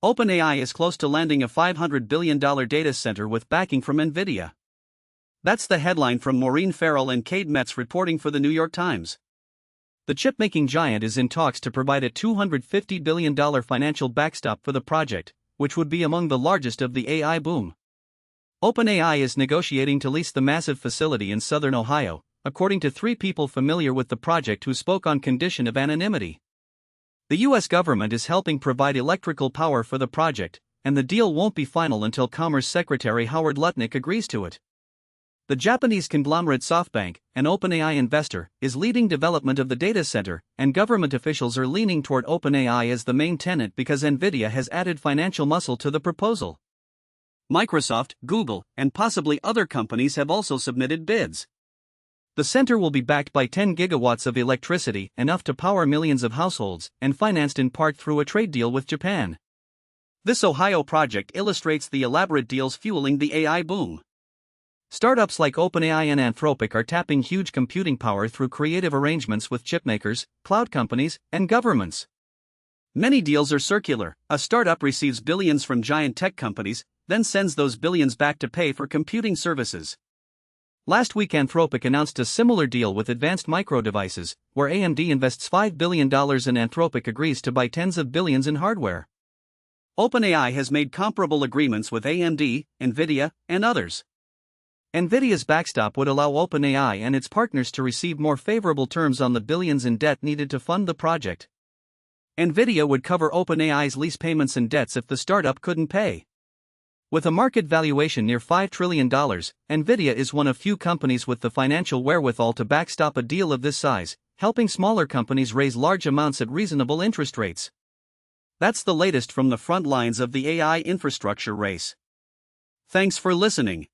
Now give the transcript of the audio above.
OpenAI is close to landing a $500 billion data center with backing from Nvidia. That's the headline from Maureen Farrell and Kate Metz reporting for the New York Times. The chip-making giant is in talks to provide a $250 billion financial backstop for the project, which would be among the largest of the AI boom. OpenAI is negotiating to lease the massive facility in southern Ohio, according to 3 people familiar with the project who spoke on condition of anonymity. The U.S. government is helping provide electrical power for the project, and the deal won't be final until Commerce Secretary Howard Lutnick agrees to it. The Japanese conglomerate SoftBank, an OpenAI investor, is leading development of the data center, and government officials are leaning toward OpenAI as the main tenant because Nvidia has added financial muscle to the proposal. Microsoft, Google, and possibly other companies have also submitted bids. The center will be backed by 10 gigawatts of electricity, enough to power millions of households, and financed in part through a trade deal with Japan. This Ohio project illustrates the elaborate deals fueling the AI boom. Startups like OpenAI and Anthropic are tapping huge computing power through creative arrangements with chipmakers, cloud companies, and governments. Many deals are circular. A startup receives billions from giant tech companies, then sends those billions back to pay for computing services. Last week Anthropic announced a similar deal with Advanced Micro Devices, where AMD invests $5 billion and Anthropic agrees to buy tens of billions in hardware. OpenAI has made comparable agreements with AMD, Nvidia, and others. Nvidia's backstop would allow OpenAI and its partners to receive more favorable terms on the billions in debt needed to fund the project. Nvidia would cover OpenAI's lease payments and debts if the startup couldn't pay. With a market valuation near $5 trillion, Nvidia is one of few companies with the financial wherewithal to backstop a deal of this size, helping smaller companies raise large amounts at reasonable interest rates. That's the latest from the front lines of the AI infrastructure race. Thanks for listening.